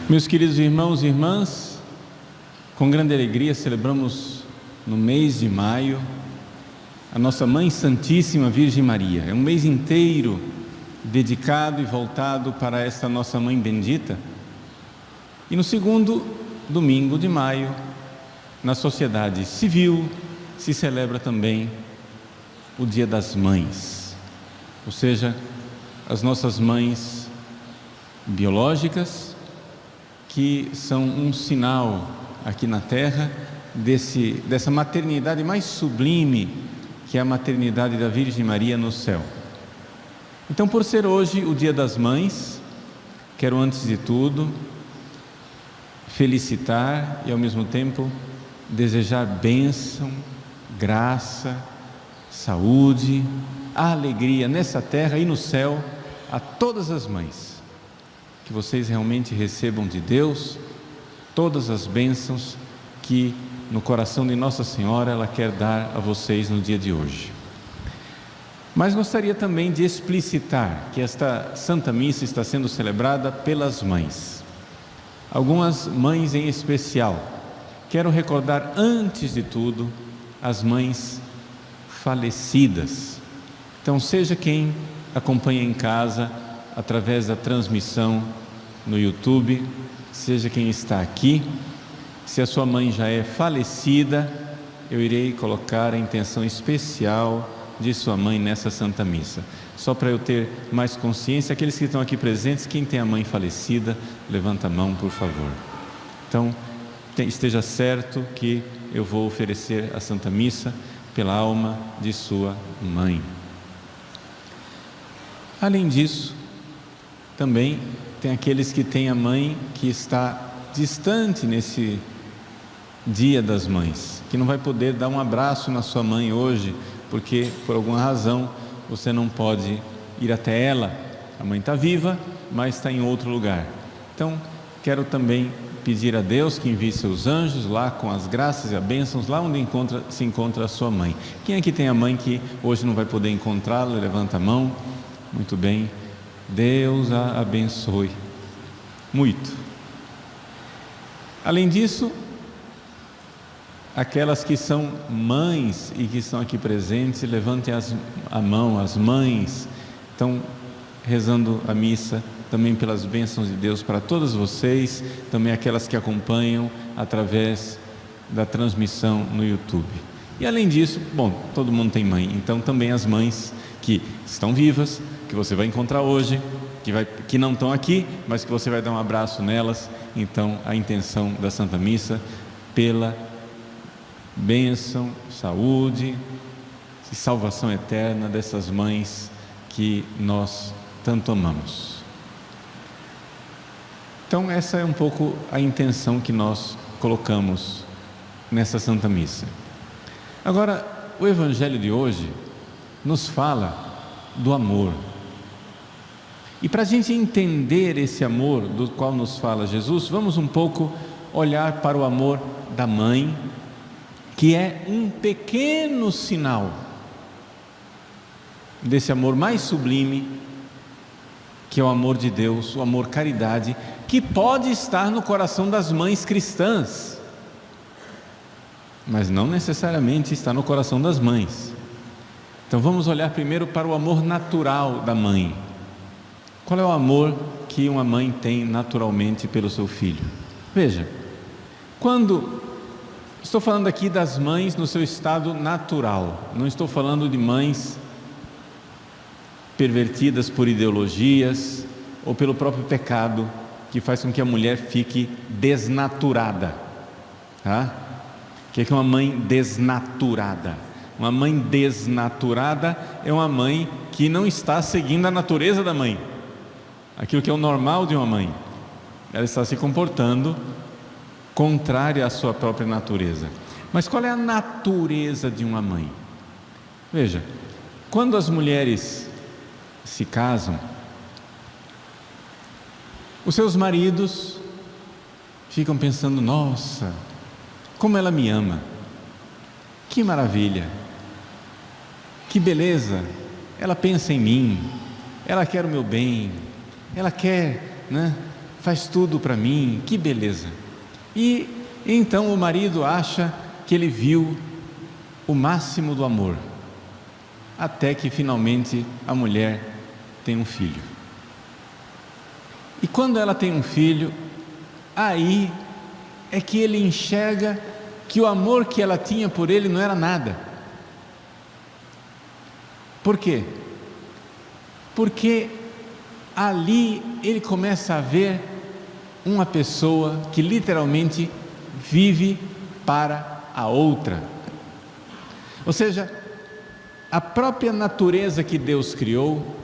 Meus queridos irmãos e irmãs, com grande alegria celebramos no mês de maio a nossa Mãe Santíssima Virgem Maria. É um mês inteiro dedicado e voltado para esta nossa Mãe bendita. E no segundo domingo de maio, na sociedade civil, se celebra também o Dia das Mães, ou seja, as nossas mães biológicas, que são um sinal aqui na Terra dessa maternidade mais sublime, que é a maternidade da Virgem Maria no céu. Então, por ser hoje o Dia das Mães, quero antes de tudo felicitar e ao mesmo tempo desejar bênção, graça, saúde, alegria nessa terra e no céu a todas as mães. Que vocês realmente recebam de Deus todas as bênçãos que no coração de Nossa Senhora ela quer dar a vocês no dia de hoje. Mas gostaria também de explicitar que esta Santa Missa está sendo celebrada pelas mães. Algumas mães em especial. Quero recordar antes de tudo as mães falecidas. Então, seja quem acompanha em casa através da transmissão no YouTube, seja quem está aqui, se a sua mãe já é falecida, eu irei colocar a intenção especial de sua mãe nessa Santa Missa. Só para eu ter mais consciência, aqueles que estão aqui presentes, quem tem a mãe falecida, levanta a mão, por favor. Então, esteja certo que eu vou oferecer a Santa Missa pela alma de sua mãe. Além disso, também tem aqueles que têm a mãe que está distante nesse Dia das Mães, que não vai poder dar um abraço na sua mãe hoje, porque por alguma razão você não pode ir até ela. A mãe está viva, mas está em outro lugar. Então, quero também pedir a Deus que envie seus anjos lá com as graças e as bênçãos, lá onde se encontra a sua mãe. Quem aqui tem a mãe que hoje não vai poder encontrá-la? Levanta a mão. Muito bem. Deus a abençoe muito. Além disso, aquelas que são mães e que estão aqui presentes, levantem a mão, as mães, estão rezando a missa também pelas bênçãos de Deus para todas vocês, também aquelas que acompanham através da transmissão no YouTube. E além disso, bom, todo mundo tem mãe, então também as mães que estão vivas, que você vai encontrar hoje, que não estão aqui, mas que você vai dar um abraço nelas. Então, a intenção da Santa Missa pela bênção, saúde e salvação eterna dessas mães que nós tanto amamos. Então, essa é um pouco a intenção que nós colocamos nessa Santa Missa. Agora, o Evangelho de hoje nos fala do amor. E para a gente entender esse amor do qual nos fala Jesus, vamos um pouco olhar para o amor da mãe, que é um pequeno sinal desse amor mais sublime, que é o amor de Deus, o amor caridade, que pode estar no coração das mães cristãs, mas não necessariamente está no coração das mães. Então vamos olhar primeiro para o amor natural da mãe. Qual é o amor que uma mãe tem naturalmente pelo seu filho? Veja, quando estou falando aqui das mães no seu estado natural, não estou falando de mães pervertidas por ideologias ou pelo próprio pecado que faz com que a mulher fique desnaturada. Tá? O que é uma mãe desnaturada? Uma mãe desnaturada é uma mãe que não está seguindo a natureza da mãe, aquilo que é o normal de uma mãe. Ela está se comportando contrária à sua própria natureza. Mas qual é a natureza de uma mãe? Veja, quando as mulheres se casam, Os seus maridos ficam pensando: nossa, como ela me ama, que maravilha, que beleza, ela pensa em mim, ela quer o meu bem, ela quer, né? Faz tudo para mim, que beleza. E então o marido acha que ele viu o máximo do amor, até que finalmente a mulher tem um filho. E quando ela tem um filho, aí é que ele enxerga que o amor que ela tinha por ele não era nada. Por quê? Porque ali ele começa a ver uma pessoa que literalmente vive para a outra. Ou seja, a própria natureza que Deus criou,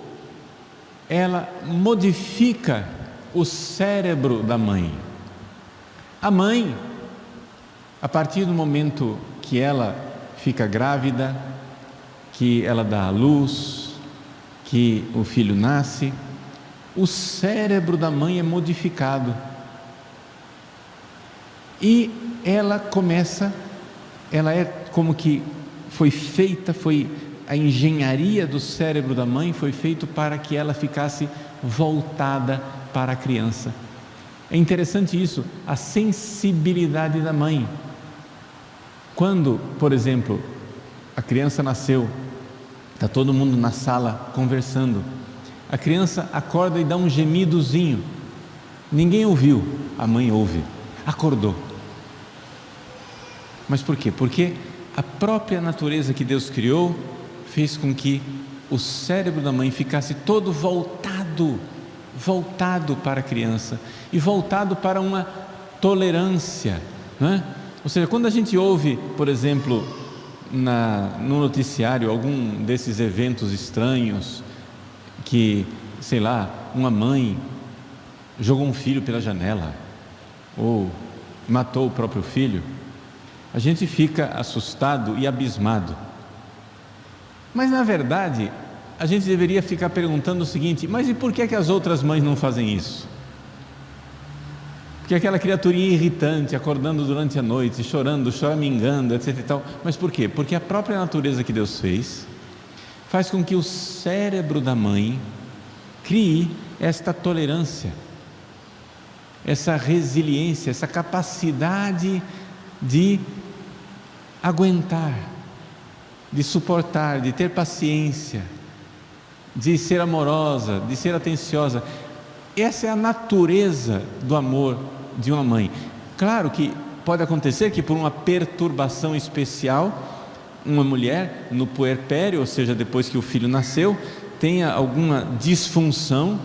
ela modifica o cérebro da mãe. A mãe, a partir do momento que ela fica grávida, que ela dá à luz, que o filho nasce, o cérebro da mãe é modificado. E ela é como que foi feita, a engenharia do cérebro da mãe foi feito para que ela ficasse voltada para a criança. É interessante isso, a sensibilidade da mãe. Quando, por exemplo, a criança nasceu, está todo mundo na sala conversando, a criança acorda e dá um gemidozinho, ninguém ouviu, a mãe ouve, acordou. Mas por quê? Porque a própria natureza que Deus criou fez com que o cérebro da mãe ficasse todo voltado para a criança e voltado para uma tolerância, não é? Ou seja, quando a gente ouve, por exemplo, no noticiário algum desses eventos estranhos, que, sei lá, uma mãe jogou um filho pela janela ou matou o próprio filho, a gente fica assustado e abismado. Mas na verdade, a gente deveria ficar perguntando o seguinte: mas e por que as outras mães não fazem isso? Porque aquela criaturinha irritante, acordando durante a noite, chorando, choramingando, etc e tal, mas por quê? Porque a própria natureza que Deus faz com que o cérebro da mãe crie esta tolerância, essa resiliência, essa capacidade de aguentar, de suportar, de ter paciência, de ser amorosa, de ser atenciosa. Essa é a natureza do amor de uma mãe. Claro que pode acontecer que por uma perturbação especial, uma mulher no puerpério, ou seja, depois que o filho nasceu, tenha alguma disfunção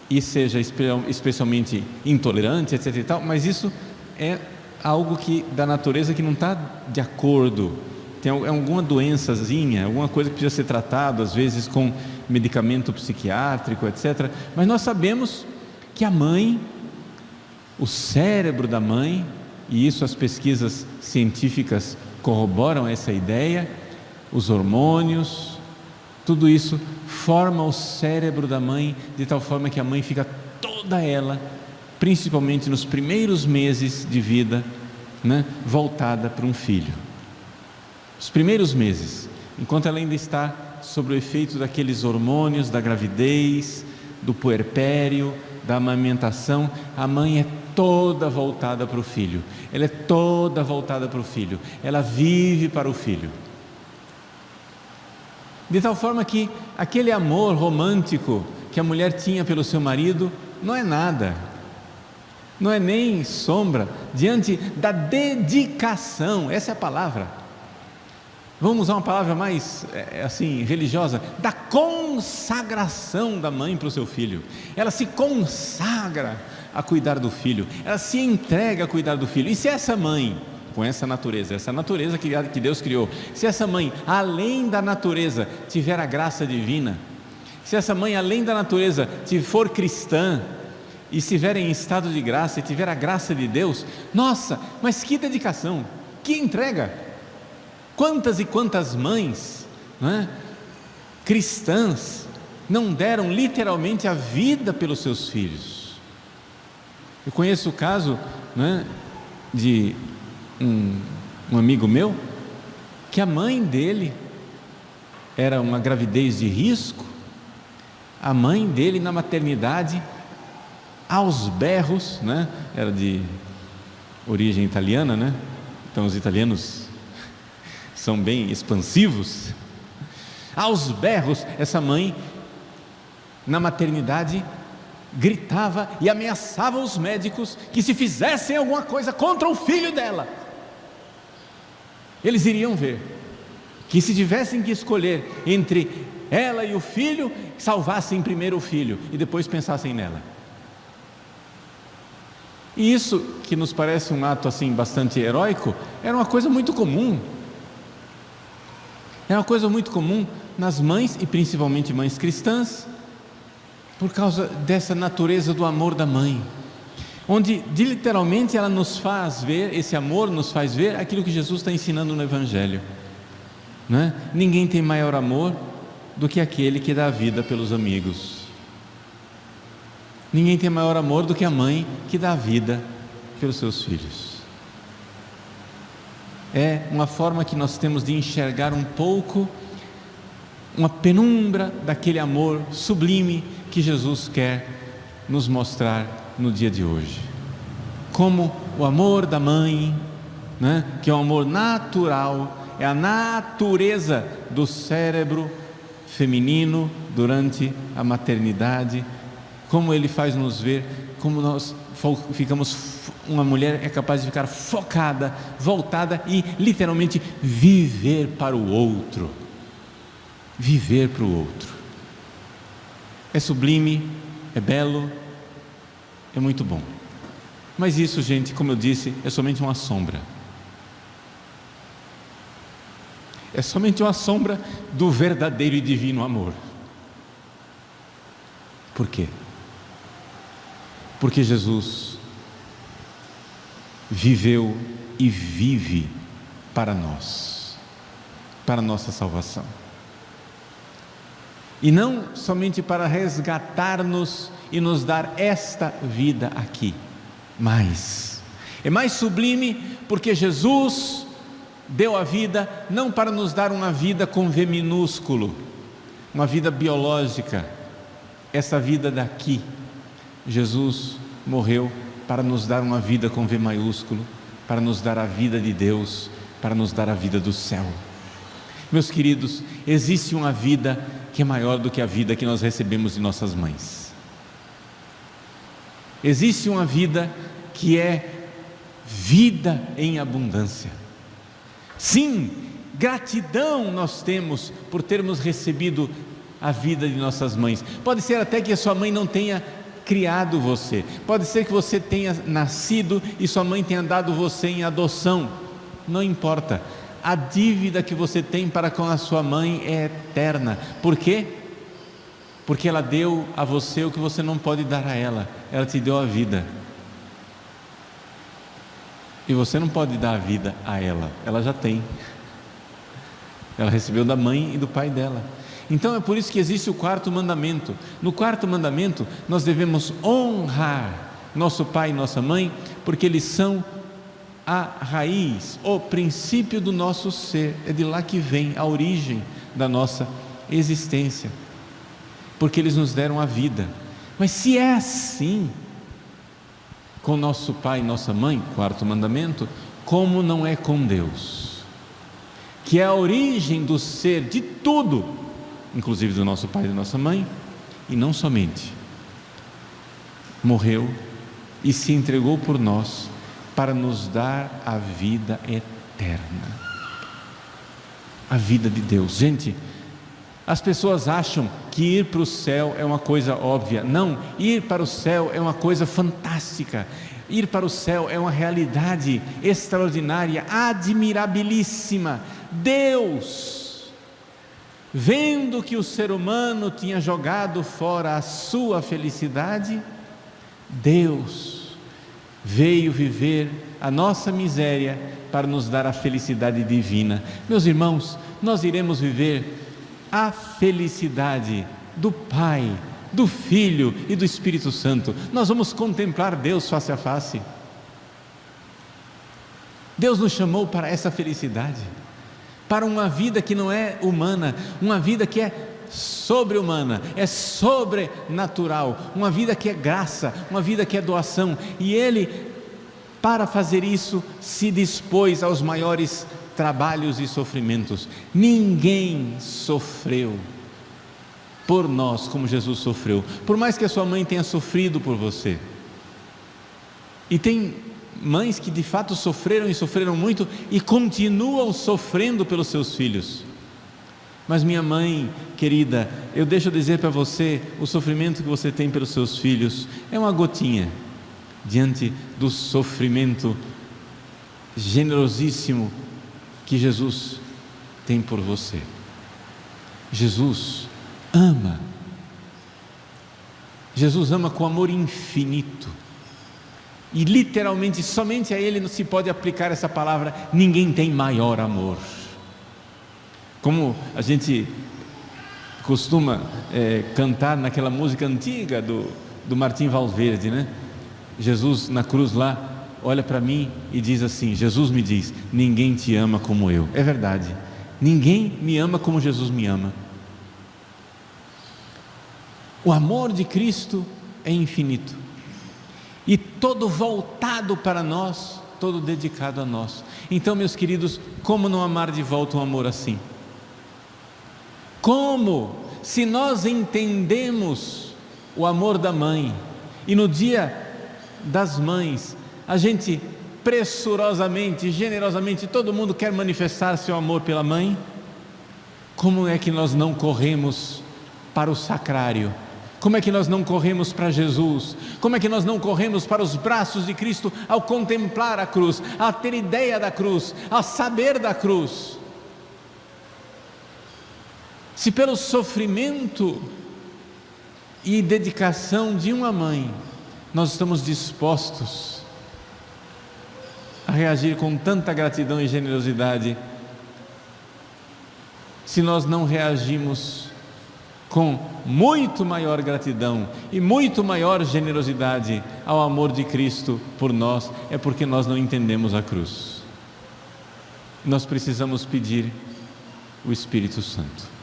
e seja especialmente intolerante, etc e tal, mas isso é algo da natureza que não está de acordo. Tem alguma doençazinha, alguma coisa que precisa ser tratado, às vezes com medicamento psiquiátrico, etc. Mas nós sabemos que a mãe, o cérebro da mãe, e isso as pesquisas científicas corroboram essa ideia, os hormônios, tudo isso forma o cérebro da mãe de tal forma que a mãe fica toda ela, principalmente nos primeiros meses de vida, né, voltada para um filho. Os primeiros meses, enquanto ela ainda está sob o efeito daqueles hormônios da gravidez, do puerpério, da amamentação, a mãe é toda voltada para o filho, ela é toda voltada para o filho, ela vive para o filho, de tal forma que aquele amor romântico que a mulher tinha pelo seu marido não é nada, não é nem sombra diante da dedicação, essa é a palavra, vamos usar uma palavra mais assim, religiosa, da consagração da mãe para o seu filho. Ela se consagra a cuidar do filho, ela se entrega a cuidar do filho. E se essa mãe, com essa natureza que Deus criou, se essa mãe, além da natureza, tiver a graça divina, se essa mãe, além da natureza, for cristã, e estiver em estado de graça, e tiver a graça de Deus, nossa, mas que dedicação, que entrega! Quantas e quantas mães, não é, cristãs não deram literalmente a vida pelos seus filhos, Eu conheço o caso, né, de um amigo meu, que a mãe dele era uma gravidez de risco. A mãe dele na maternidade, aos berros, né, era de origem italiana, né? Então os italianos são bem expansivos. Aos berros, essa mãe na maternidade gritava e ameaçava os médicos que se fizessem alguma coisa contra o filho dela, eles iriam ver que se tivessem que escolher entre ela e o filho, salvassem primeiro o filho e depois pensassem nela. E isso, que nos parece um ato assim bastante heróico, era uma coisa muito comum. Era uma coisa muito comum nas mães, e principalmente mães cristãs, por causa dessa natureza do amor da mãe, onde literalmente ela nos faz ver, esse amor nos faz ver aquilo que Jesus está ensinando no Evangelho, não é? Ninguém tem maior amor do que aquele que dá a vida pelos amigos. Ninguém tem maior amor do que a mãe que dá a vida pelos seus filhos. É uma forma que nós temos de enxergar um pouco, uma penumbra daquele amor sublime que Jesus quer nos mostrar no dia de hoje. Como o amor da mãe, né, que é um amor natural, é a natureza do cérebro feminino durante a maternidade, como ele faz nos ver, como nós ficamos, uma mulher é capaz de ficar focada, voltada e literalmente viver para o outro. Viver para o outro. É sublime, é belo, é muito bom. Mas isso, gente, como eu disse, é somente uma sombra. É somente uma sombra do verdadeiro e divino amor. Por quê? Porque Jesus viveu e vive para nós, para a nossa salvação. E não somente para resgatar-nos e nos dar esta vida aqui, mas é mais sublime porque Jesus deu a vida não para nos dar uma vida com V minúsculo, uma vida biológica, essa vida daqui. Jesus morreu para nos dar uma vida com V maiúsculo, para nos dar a vida de Deus, para nos dar a vida do céu. Meus queridos, existe uma vida que é maior do que a vida que nós recebemos de nossas mães. Existe uma vida que é vida em abundância. Sim, gratidão nós temos por termos recebido a vida de nossas mães. Pode ser até que a sua mãe não tenha criado você, pode ser que você tenha nascido e sua mãe tenha dado você em adoção, não importa. A dívida que você tem para com a sua mãe é eterna. Por quê? Porque ela deu a você o que você não pode dar a ela. Ela te deu a vida. E você não pode dar a vida a ela. Ela já tem. Ela recebeu da mãe e do pai dela. Então é por isso que existe o quarto mandamento. No quarto mandamento nós devemos honrar nosso pai e nossa mãe, porque eles são a raiz, o princípio do nosso ser. É de lá que vem a origem da nossa existência, porque eles nos deram a vida. Mas se é assim com nosso pai e nossa mãe, quarto mandamento, como não é com Deus, que é a origem do ser de tudo, inclusive do nosso pai e da nossa mãe, e não somente morreu e se entregou por nós para nos dar a vida eterna, a vida de Deus. Gente, as pessoas acham que ir para o céu é uma coisa óbvia. Não, ir para o céu é uma coisa fantástica. Ir para o céu é uma realidade extraordinária, admirabilíssima. Deus, vendo que o ser humano tinha jogado fora a sua felicidade, Deus veio viver a nossa miséria para nos dar a felicidade divina. Meus irmãos, nós iremos viver a felicidade do Pai, do Filho e do Espírito Santo. Nós vamos contemplar Deus face a face. Deus nos chamou para essa felicidade, para uma vida que não é humana, uma vida que é sobre-humana, é sobrenatural, uma vida que é graça, uma vida que é doação. E Ele, para fazer isso, se dispôs aos maiores trabalhos e sofrimentos. Ninguém sofreu por nós como Jesus sofreu, por mais que a sua mãe tenha sofrido por você. E tem mães que de fato sofreram e sofreram muito e continuam sofrendo pelos seus filhos. Mas minha mãe querida, eu deixo dizer para você, o sofrimento que você tem pelos seus filhos é uma gotinha diante do sofrimento generosíssimo que Jesus tem por você. Jesus ama. Jesus ama com amor infinito. E literalmente, somente a Ele se pode aplicar essa palavra: ninguém tem maior amor. Como a gente costuma cantar naquela música antiga do Martim Valverde, né? Jesus na cruz lá, olha para mim e diz assim, Jesus me diz: ninguém te ama como eu. É verdade, ninguém me ama como Jesus me ama. O amor de Cristo é infinito, e todo voltado para nós, todo dedicado a nós. Então, meus queridos, como não amar de volta um amor assim? Como? Se nós entendemos o amor da mãe, e no dia das mães, a gente pressurosamente, generosamente, todo mundo quer manifestar seu amor pela mãe, como é que nós não corremos para o sacrário? Como é que nós não corremos para Jesus? Como é que nós não corremos para os braços de Cristo ao contemplar a cruz, a ter ideia da cruz, a saber da cruz? Se pelo sofrimento e dedicação de uma mãe nós estamos dispostos a reagir com tanta gratidão e generosidade, se nós não reagimos com muito maior gratidão e muito maior generosidade ao amor de Cristo por nós, é porque nós não entendemos a cruz. Nós precisamos pedir o Espírito Santo.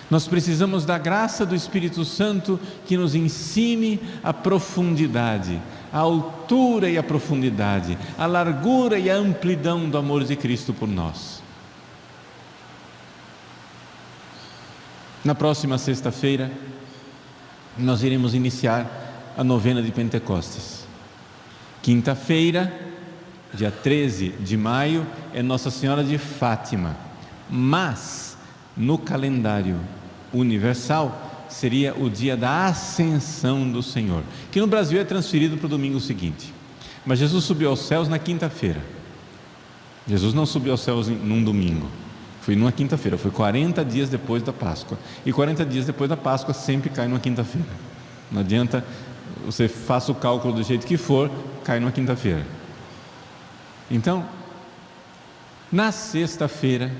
Nós precisamos da graça do Espírito Santo que nos ensine a profundidade, a altura e a profundidade, a largura e a amplidão do amor de Cristo por nós. Na próxima sexta-feira, nós iremos iniciar a novena de Pentecostes. Quinta-feira, dia 13 de maio, é Nossa Senhora de Fátima, mas no calendário universal seria o dia da Ascensão do Senhor, que no Brasil é transferido para o domingo seguinte. Mas Jesus subiu aos céus na quinta-feira. Jesus não subiu aos céus num domingo, foi numa quinta-feira, foi 40 dias depois da Páscoa, e 40 dias depois da Páscoa sempre cai numa quinta-feira. Não adianta, você faça o cálculo do jeito que for, cai numa quinta-feira. Então, na sexta-feira,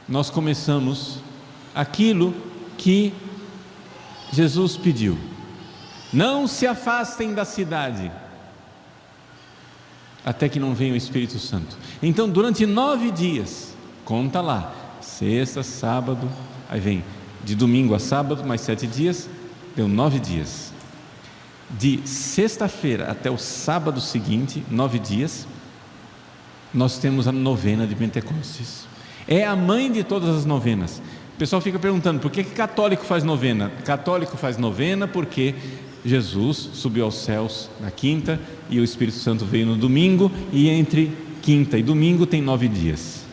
nós começamos aquilo que Jesus pediu: não se afastem da cidade até que não venha o Espírito Santo. Então, durante 9 dias, conta lá, sexta, sábado, aí vem de domingo a sábado, mais 7 dias, deu 9 dias. De sexta-feira até o sábado seguinte, 9 dias, nós temos a novena de Pentecostes. É a mãe de todas as novenas. O pessoal fica perguntando, por que católico faz novena? Católico faz novena porque Jesus subiu aos céus na quinta e o Espírito Santo veio no domingo, e entre quinta e domingo tem 9 dias.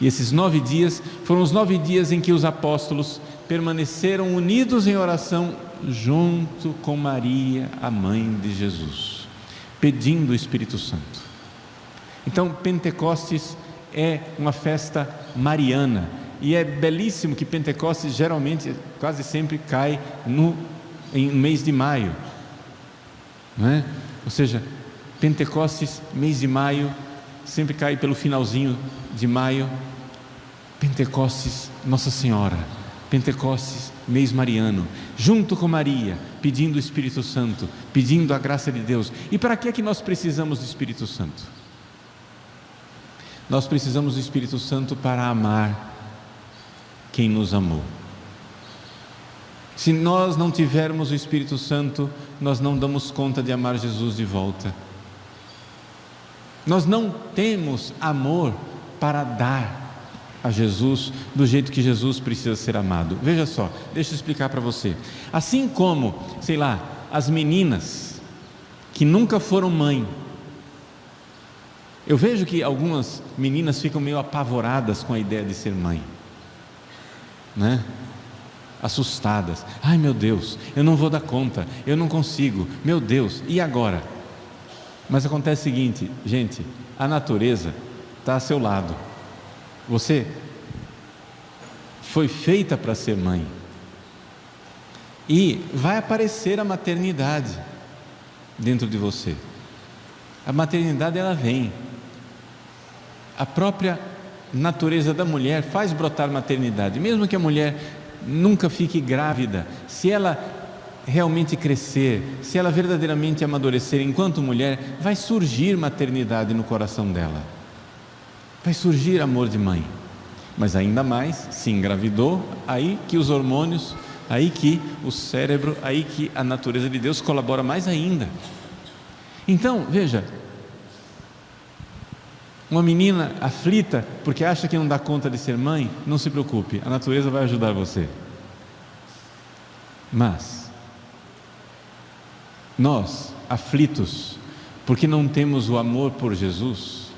E esses 9 dias foram os 9 dias em que os apóstolos permaneceram unidos em oração junto com Maria, a mãe de Jesus, pedindo o Espírito Santo. Então, Pentecostes é uma festa mariana, e é belíssimo que Pentecostes geralmente, quase sempre cai no mês de maio, não é? Ou seja, Pentecostes, mês de maio, sempre cai pelo finalzinho de maio. Pentecostes, Nossa Senhora, Pentecostes, mês mariano, junto com Maria, pedindo o Espírito Santo, pedindo a graça de Deus. E para que é que nós precisamos do Espírito Santo? Nós precisamos do Espírito Santo para amar quem nos amou. Se nós não tivermos o Espírito Santo, nós não damos conta de amar Jesus de volta. Nós não temos amor para dar a Jesus do jeito que Jesus precisa ser amado. Veja só, deixa eu explicar para você. Assim como, sei lá, as meninas que nunca foram mãe, eu vejo que algumas meninas ficam meio apavoradas com a ideia de ser mãe, né? Assustadas. Ai, meu Deus, eu não vou dar conta, eu não consigo, meu Deus, e agora? Mas acontece o seguinte, gente, a natureza está a seu lado. Você foi feita para ser mãe, e vai aparecer a maternidade dentro de você. A maternidade, ela vem. A própria natureza da mulher faz brotar maternidade. Mesmo que a mulher nunca fique grávida, se ela realmente crescer, se ela verdadeiramente amadurecer enquanto mulher, vai surgir maternidade no coração dela, vai surgir amor de mãe. Mas ainda mais, se engravidou, aí que os hormônios, aí que o cérebro, aí que a natureza de Deus colabora mais ainda. Então, veja, uma menina aflita porque acha que não dá conta de ser mãe, não se preocupe, a natureza vai ajudar você. Mas nós, aflitos porque não temos o amor por Jesus,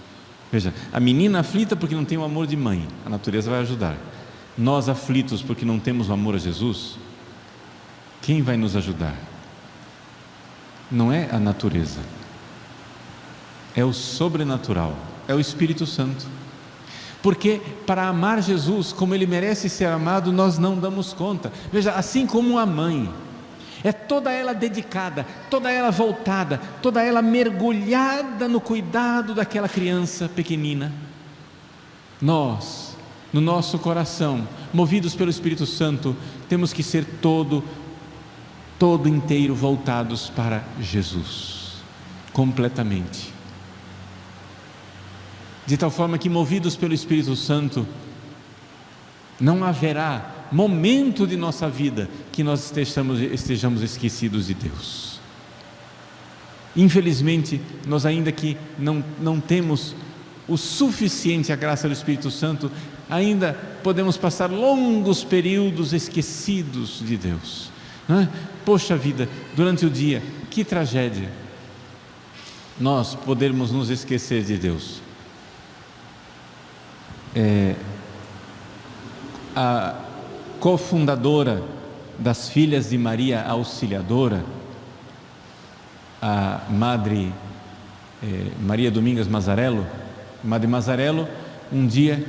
veja, a menina aflita porque não tem o amor de mãe, a natureza vai ajudar. Nós aflitos porque não temos o amor a Jesus, quem vai nos ajudar? Não é a natureza, é o sobrenatural, é o Espírito Santo. Porque para amar Jesus como Ele merece ser amado, nós não damos conta. Veja, assim como a mãe é toda ela dedicada, toda ela voltada, toda ela mergulhada no cuidado daquela criança pequenina, nós, no nosso coração, movidos pelo Espírito Santo, temos que ser todo inteiro voltados para Jesus, completamente. De tal forma que, movidos pelo Espírito Santo, não haverá momento de nossa vida que nós estejamos esquecidos de Deus. Infelizmente, nós ainda que não temos o suficiente a graça do Espírito Santo, ainda podemos passar longos períodos esquecidos de Deus, não é? Poxa vida, durante o dia, que tragédia nós podermos nos esquecer de Deus. A cofundadora das Filhas de Maria Auxiliadora, a Madre Maria Domingas Mazzarello, Madre Mazzarello, um dia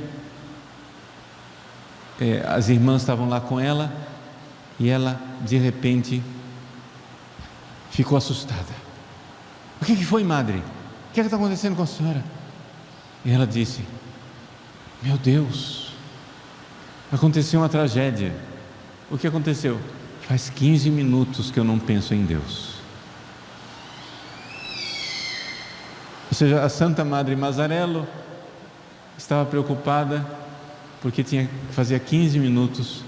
as irmãs estavam lá com ela e ela de repente ficou assustada. O que foi, Madre? O que está acontecendo com a senhora? E ela disse: meu Deus, aconteceu uma tragédia. O que aconteceu? Faz 15 minutos que eu não penso em Deus. Ou seja, a Santa Madre Mazzarello estava preocupada porque fazia 15 minutos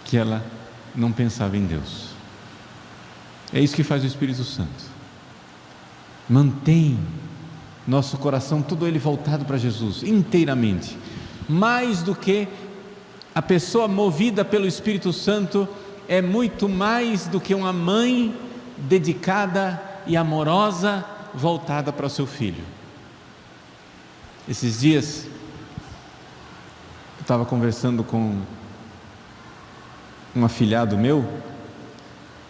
que ela não pensava em Deus. É isso que faz o Espírito Santo. Mantém nosso coração todo ele voltado para Jesus, inteiramente. Mais do que a pessoa movida pelo Espírito Santo, é muito mais do que uma mãe dedicada e amorosa, voltada para o seu filho. Esses dias eu estava conversando com um afilhado meu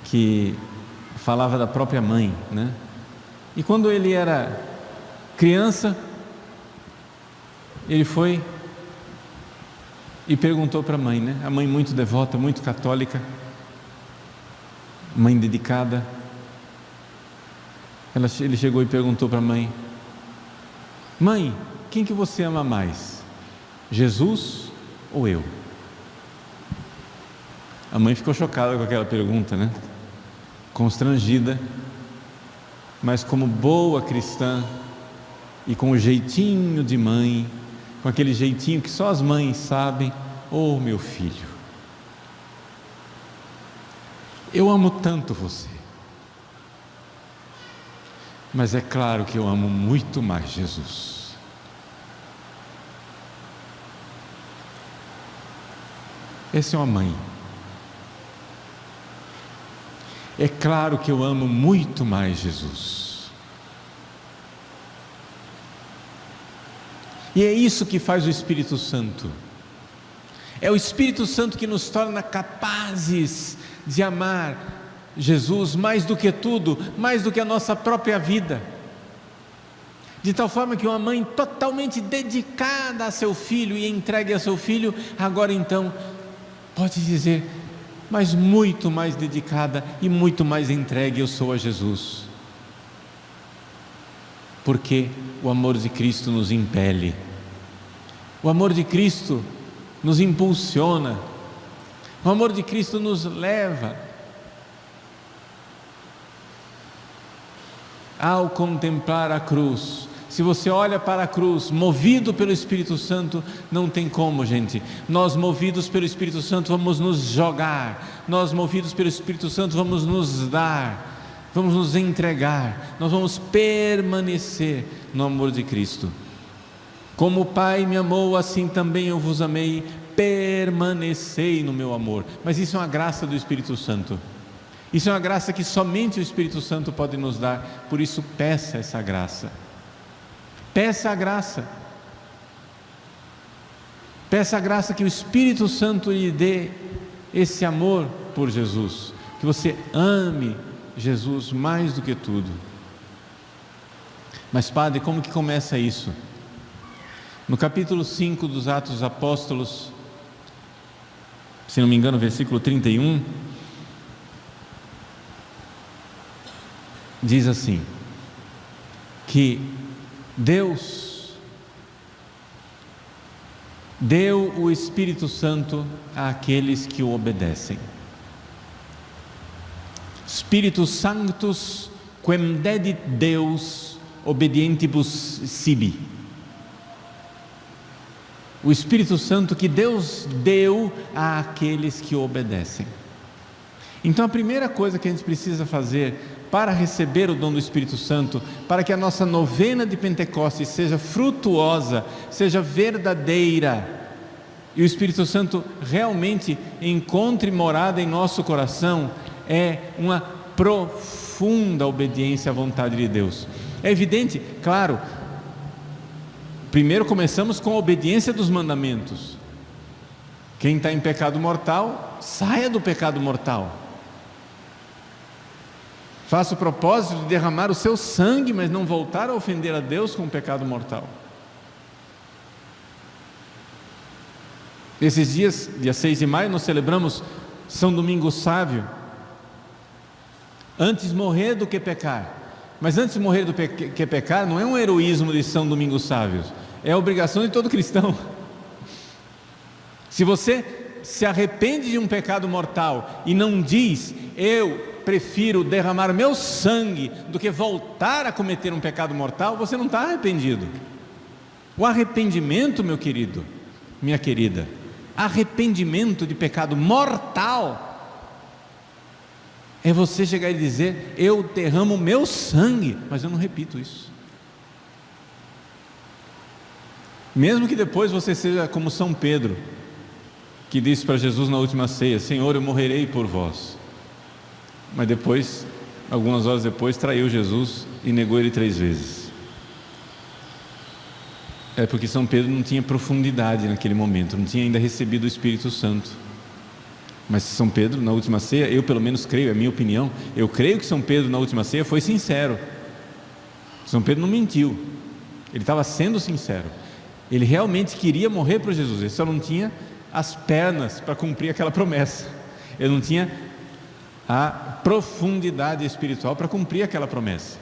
que falava da própria mãe, né? E quando ele era criança, ele foi e perguntou para a mãe, né? A mãe muito devota, muito católica, mãe dedicada. Ele chegou e perguntou para a mãe: mãe, quem que você ama mais? Jesus ou eu? A A mãe ficou chocada com aquela pergunta, né? Constrangida, mas como boa cristã e com o jeitinho de mãe, com aquele jeitinho que só as mães sabem: oh, meu filho, eu amo tanto você, mas é claro que eu amo muito mais Jesus. Essa é uma mãe. É claro que eu amo muito mais Jesus. E é isso que faz o Espírito Santo. É o Espírito Santo que nos torna capazes de amar Jesus mais do que tudo, mais do que a nossa própria vida. De tal forma que uma mãe totalmente dedicada a seu filho e entregue a seu filho, agora então pode dizer: mas muito mais dedicada e muito mais entregue eu sou a Jesus. Porque o amor de Cristo nos impele, o amor de Cristo nos impulsiona, o amor de Cristo nos leva. Ao contemplar a cruz, se você olha para a cruz, movido pelo Espírito Santo, não tem como, gente. Nós, movidos pelo Espírito Santo, vamos nos jogar. Nós, movidos pelo Espírito Santo, vamos nos dar, vamos nos entregar. Nós vamos permanecer no amor de Cristo. Como o Pai me amou, assim também eu vos amei. Permanecei no meu amor. Mas isso é uma graça do Espírito Santo. Isso é uma graça que somente o Espírito Santo pode nos dar. Por isso, peça essa graça. Peça a graça. Peça a graça que o Espírito Santo lhe dê esse amor por Jesus, que você ame Jesus mais do que tudo. Mas, Padre, como que começa isso? No capítulo 5 dos Atos dos Apóstolos, se não me engano, versículo 31, diz assim, que Deus deu o Espírito Santo àqueles que o obedecem. Spiritus Sanctus quem dedit Deus obedientibus sibi. O Espírito Santo que Deus deu àqueles que o obedecem. Então a primeira coisa que a gente precisa fazer para receber o dom do Espírito Santo, para que a nossa novena de Pentecostes seja frutuosa, seja verdadeira, e o Espírito Santo realmente encontre morada em nosso coração, é uma profunda obediência à vontade de Deus. É evidente, claro, primeiro começamos com a obediência dos mandamentos. Quem está em pecado mortal, saia do pecado mortal. Faça o propósito de derramar o seu sangue, mas não voltar a ofender a Deus com o pecado mortal. Esses dias, dia 6 de maio, nós celebramos São Domingos Sávio. Antes morrer do que pecar. Mas antes de morrer do que pecar, não é um heroísmo de São Domingos Sávio, é a obrigação de todo cristão. Se você se arrepende de um pecado mortal e não diz: eu prefiro derramar meu sangue do que voltar a cometer um pecado mortal, você não está arrependido. O arrependimento, meu querido, minha querida, arrependimento de pecado mortal é você chegar e dizer: eu derramo meu sangue, mas eu não repito isso. Mesmo que depois você seja como São Pedro, que disse para Jesus na última ceia: Senhor, eu morrerei por vós. Mas depois, algumas horas depois, traiu Jesus e negou ele 3 vezes. É porque São Pedro não tinha profundidade naquele momento, não tinha ainda recebido o Espírito Santo. Mas São Pedro, na última ceia, eu pelo menos creio, é a minha opinião, eu creio que São Pedro na última ceia foi sincero. São Pedro não mentiu, ele estava sendo sincero. Ele realmente queria morrer por Jesus, ele só não tinha as pernas para cumprir aquela promessa. Ele não tinha a profundidade espiritual para cumprir aquela promessa.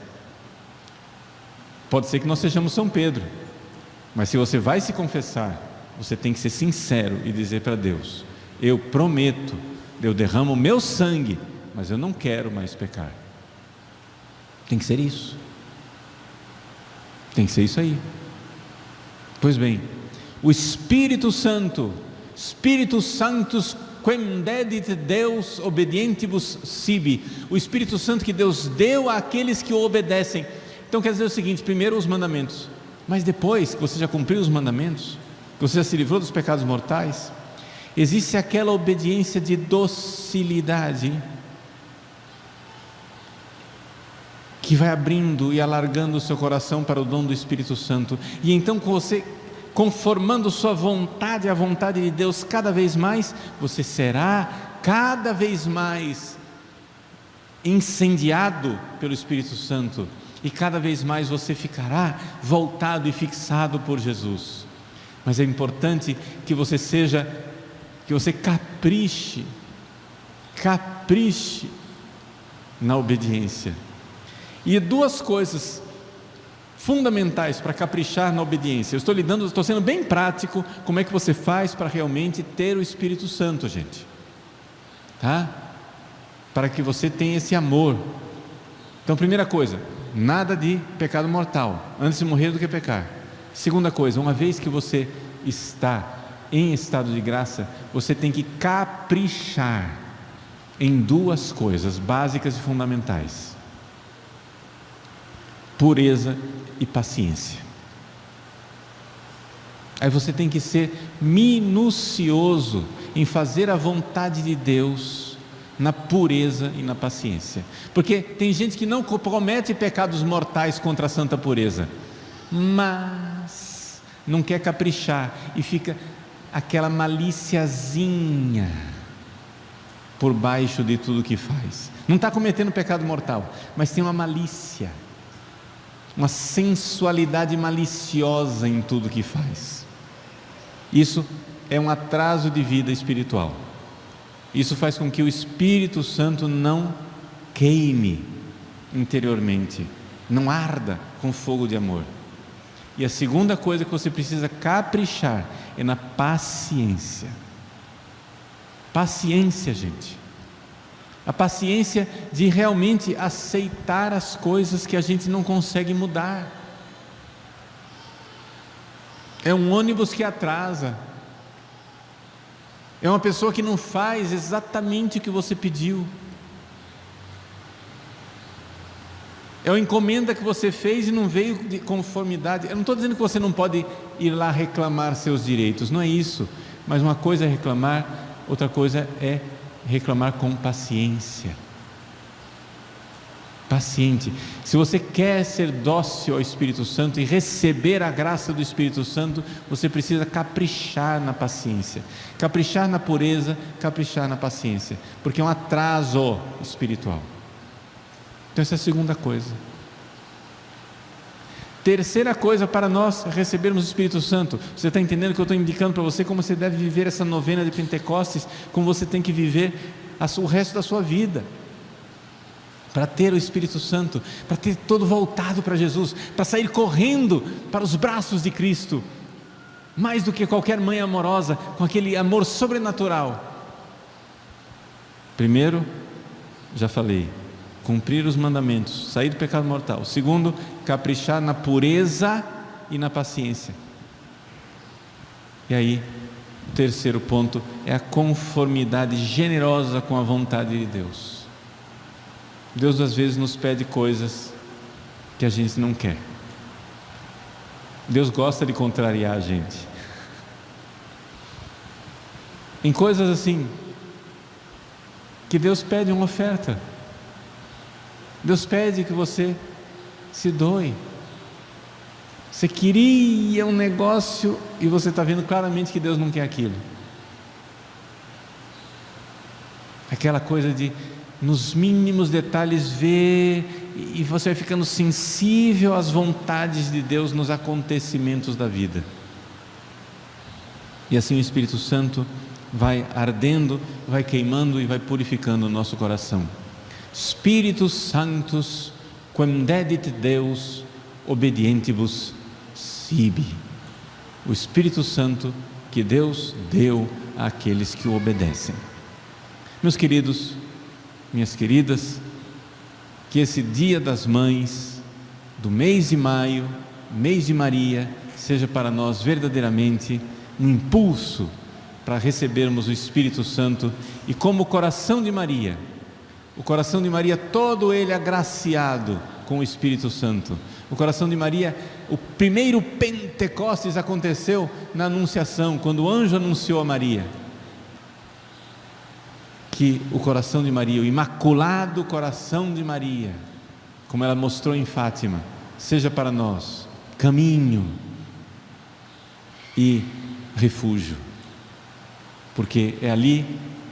Pode ser que nós sejamos São Pedro, mas se você vai se confessar, você tem que ser sincero e dizer para Deus: eu prometo eu derramo o meu sangue, mas eu não quero mais pecar. Tem que ser isso. Tem que ser isso aí. Pois bem, o Espírito Santo, Spiritus Sanctus quem dedit Deus obedientibus sibi, o Espírito Santo que Deus deu àqueles que o obedecem. Então quer dizer o seguinte: primeiro os mandamentos, mas depois que você já cumpriu os mandamentos, que você já se livrou dos pecados mortais, existe aquela obediência de docilidade, que vai abrindo e alargando o seu coração para o dom do Espírito Santo. E então, com você conformando sua vontade à vontade de Deus cada vez mais, você será cada vez mais incendiado pelo Espírito Santo, e cada vez mais você ficará voltado e fixado por Jesus. Mas é importante que você capriche na obediência. E duas coisas fundamentais para caprichar na obediência. Eu estou sendo bem prático. Como é que você faz para realmente ter o Espírito Santo, gente? Tá? Para que você tenha esse amor. Então, primeira coisa, nada de pecado mortal, antes de morrer do que pecar. Segunda coisa, uma vez que você está em estado de graça, você tem que caprichar em duas coisas básicas e fundamentais: pureza e paciência. Aí você tem que ser minucioso em fazer a vontade de Deus na pureza e na paciência, porque tem gente que não comete pecados mortais contra a santa pureza, mas não quer caprichar e fica aquela maliciazinha por baixo de tudo que faz. Não está cometendo pecado mortal, mas tem uma malícia, uma sensualidade maliciosa em tudo que faz. Isso é um atraso de vida espiritual. Isso faz com que o Espírito Santo não queime interiormente, não arda com fogo de amor. E a segunda coisa que você precisa caprichar é na paciência. Paciência, gente. A paciência de realmente aceitar as coisas que a gente não consegue mudar. É um ônibus que atrasa, é uma pessoa que não faz exatamente o que você pediu, é uma encomenda que você fez e não veio de conformidade. Eu não estou dizendo que você não pode ir lá reclamar seus direitos, não é isso, mas uma coisa é reclamar, outra coisa é reclamar com paciência. Paciente. Se você quer ser dócil ao Espírito Santo e receber a graça do Espírito Santo, você precisa caprichar na paciência, caprichar na pureza, caprichar na paciência, porque é um atraso espiritual. Então essa é a segunda coisa. Terceira coisa para nós recebermos o Espírito Santo. Você está entendendo que eu estou indicando para você como você deve viver essa novena de Pentecostes, como você tem que viver o resto da sua vida, para ter o Espírito Santo, para ter todo voltado para Jesus, para sair correndo para os braços de Cristo, mais do que qualquer mãe amorosa, com aquele amor sobrenatural. Primeiro, já falei, cumprir os mandamentos, sair do pecado mortal. Segundo, caprichar na pureza e na paciência. E aí, o terceiro ponto é a conformidade generosa com a vontade de Deus. Deus às vezes nos pede coisas que a gente não quer. Deus gosta de contrariar a gente. Em coisas assim, que Deus pede uma oferta. Deus pede que você se doe. Você queria um negócio e você está vendo claramente que Deus não quer aquilo. Aquela coisa de, nos mínimos detalhes, ver, e você vai ficando sensível às vontades de Deus nos acontecimentos da vida. E assim o Espírito Santo vai ardendo, vai queimando e vai purificando o nosso coração. Spiritus Sanctus quem dedit Deus obedientibus sibi, o Espírito Santo que Deus deu àqueles que o obedecem. Meus queridos, minhas queridas, que esse Dia das Mães, do mês de maio, mês de Maria, seja para nós verdadeiramente um impulso para recebermos o Espírito Santo e como o coração de Maria, todo ele agraciado com o Espírito Santo. O coração de Maria, o primeiro Pentecostes aconteceu na Anunciação, quando o anjo anunciou a Maria. Que o coração de Maria, o imaculado coração de Maria, como ela mostrou em Fátima, seja para nós caminho e refúgio, porque é ali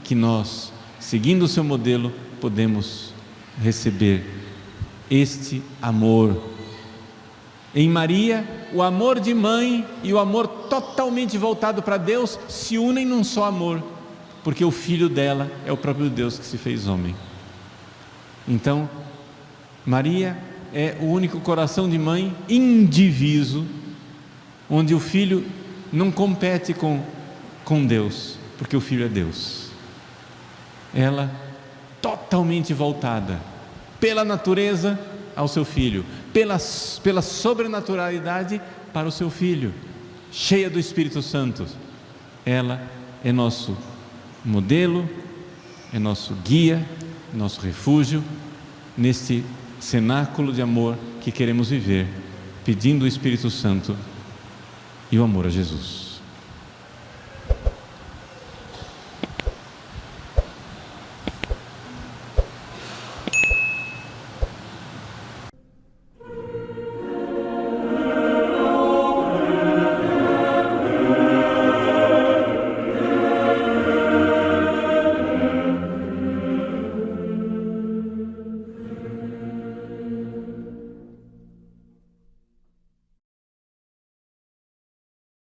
que nós, seguindo o seu modelo, podemos receber este amor. Em Maria, o amor de mãe e o amor totalmente voltado para Deus se unem num só amor, porque o filho dela é o próprio Deus que se fez homem. Então, Maria é o único coração de mãe indiviso, onde o filho não compete com Deus, porque o filho é Deus. Ela totalmente voltada pela natureza ao seu filho, pela sobrenaturalidade para o seu filho, cheia do Espírito Santo. Ela é nosso modelo, é nosso guia, nosso refúgio neste cenáculo de amor que queremos viver, pedindo o Espírito Santo e o amor a Jesus.